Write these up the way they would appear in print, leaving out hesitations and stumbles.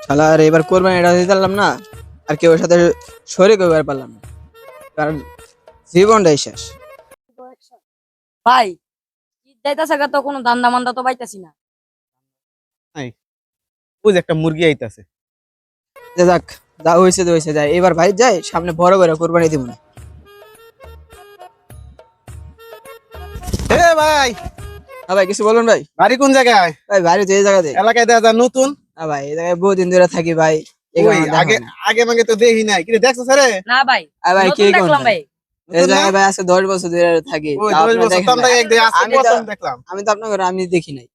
শালা আর এবার কোরবানি এটা দিতে পারলাম না, আর কেউ সাথে শরীর করবার পারলাম না, কারণ জীবনটাই শেষ। ভাই ঈদ যাইতাছে গা, তো কোনো দান্দা মান্দা তো পাইতাছি না। নাই, ওই যে একটা মুরগি আইতাছে। যাক, যা হয়েছে তো হয়েছে, যায় এবার ভাই যায়, সামনে বড় করে কোরবানি দিব না। এ ভাই, হ্যাঁ ভাই, কিছু বলুন ভাই। বাড়ি কোন জায়গায়? ভাই বাড়ি তো এই জায়গাতে। এলাকায় দেখা যায় নতুন। হ্যাঁ ভাই, এই জায়গায় বহুদিন ধরে থাকি ভাই। এই ওই গ্রামে দেখা আগে হয় না। আগে মাগে তো দেখি নাই, কি রে দেখছো স্যারে? না ভাই, আর ভাই নতুন কে কোন দেখলাম ভাই। এই জায়গায় ভাই আজকে 10 বছর ধরে থাকি, ওই তাও 10 আপনারা বছর দেখেন তো আমরা নাই। এক দিন আজকে আমি তো প্রথম দেখলাম। আমি তো আপনাকে আমি দেখি নাই।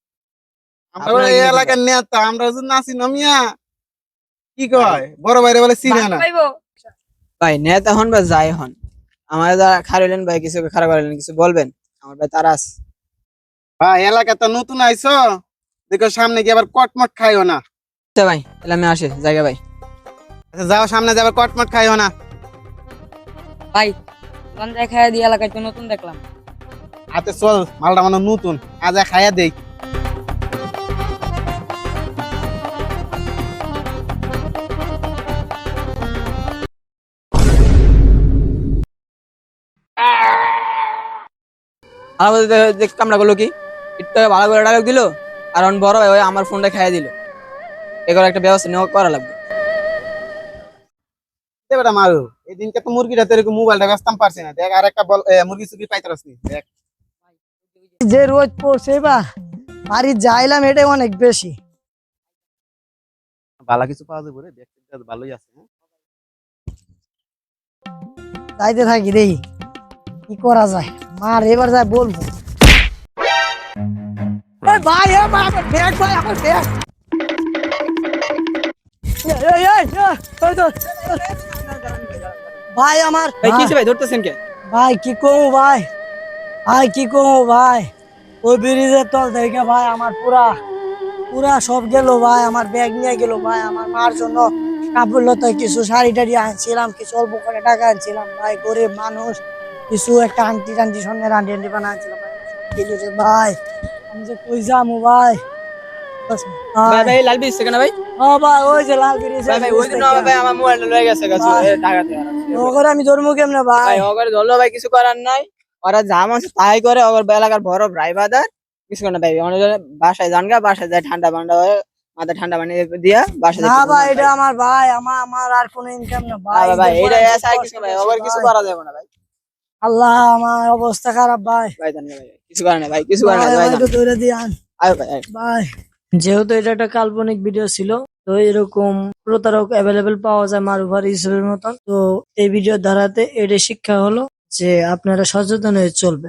আমরা আপনারা এই কি এলাকার নেতা, আমরা যদি নাচি নমিয়া কি কয় বড় ভাইরে বলে চিনে ভাত না। পাইবো? ভাই নেতা হন বা যাই হন, আমার যা খারাইলেন ভাই, কিছু খারাপ করালেন, কিছু বলবেন? আমার ভাই তারাস। ভাই এলাকা তো নতুন আইছো, দেখো সামনে গিয়ে আবার কটমট খাইও না। আচ্ছা ভাই, তাহলে আমি আসি জায়গা ভাই। আচ্ছা যাও, সামনে যাবে কটমট খাইও না। ভাই দোকান দেখায় দিয়ে এলাকায় তো নতুন দেখলাম। হাতে চল, মালটা মানে নতুন, আজ খাইয়া দেই। আমার দেখ কামড়া করলো কি, একটু আগে ভালো করে ডায়লগ দিল, আর অন বড় ভাই ওই আমার ফোনটা খাইয়া দিল। এগুলো একটা ব্যবস্থা নেওয়া করা লাগবে। বেটা মারু, এই দিনকে তো মুরগিটা তো এরকম মোবাইলটা ব্যস্তাম পারছি না, দেখ আর একটা বল মুরগি সুরগি পাইতে পারছি দেখ। যে রোদ পড়ছে বা বাড়ি যাইলাম এটাই অনেক বেশি। ভালো কিছু পাওয়া যাবে রে, দেখতে ভালোই আছে। যাইতে থাকি রে, কি করা যায়, মার এবার যাই বলবো। ভাই ভাই আমার ব্যাগ, ভাই আমার ব্যাগ। ভাই আমার ভাই কিছু ভাই ধরতেছেন কে? ভাই কি কমু ভাই, ভাই কি কমু ভাই, ওই ব্রিজের তল থেকে ভাই আমার পুরা পুরা সব গেল ভাই, আমার ব্যাগ নিয়ে গেল ভাই, আমার মার জন্য কাপড় লতা কিছু শাড়ি টাড়ি আনছিলাম, কিছু অল্প করে টাকা আনছিলাম ভাই, গরিব মানুষ, কিছু একটা আন্টি টান্টি স্বর্ণের আন্টি আন্টি বানাচ্ছিলাম ভাই, ভাই আমি যে কই যাবো ভাই। ভাই ভাই লাল বিশ সেকেন্ড ভাই। ও ভাই ওই যে লাল ব্রিজ, ভাই ভাই ওই দিন ভাই আমার মোবাইলটা লয়ে গেছে ঢাকাতে। ওখানে আমি ধরবো কেমনে ভাই। ভাই ওগরে ধরলো ভাই, কিছু করার নাই, ওরা যা আছে তাই করে। ওগর এলাকার বড় ভাই বাদার কিছু করে না ভাই, অনেক বাসায় যান গা, বাসায় যায় ঠান্ডা মান্ডা হয়ে মাথা ঠান্ডা বানিয়ে দিয়া বাসায় না ভাই এটা আমার ভাই, আমার আর কোনো ইনকাম না ভাই। ভাই এটা আর কিছু ভাই, ওগর কিছু করা যাবে না ভাই। আল্লাহ আমার অবস্থা খারাপ ভাই, ভাই জানি ভাই কিছু করে না ভাই, কিছু করে না ভাই। একটু ধরে দিয়ান আয় ভাই আয়। ভাই। যেহেতু এটা একটা কাল্পনিক ভিডিও ছিল, তো এরকম প্রতারক অ্যাভেলেবেল পাওয়া যায় মারুফার ইসবের মতন, তো এই ভিডিও দ্বারাতে এটা শিক্ষা হলো যে আপনারা সচেতন হয়ে চলবেন।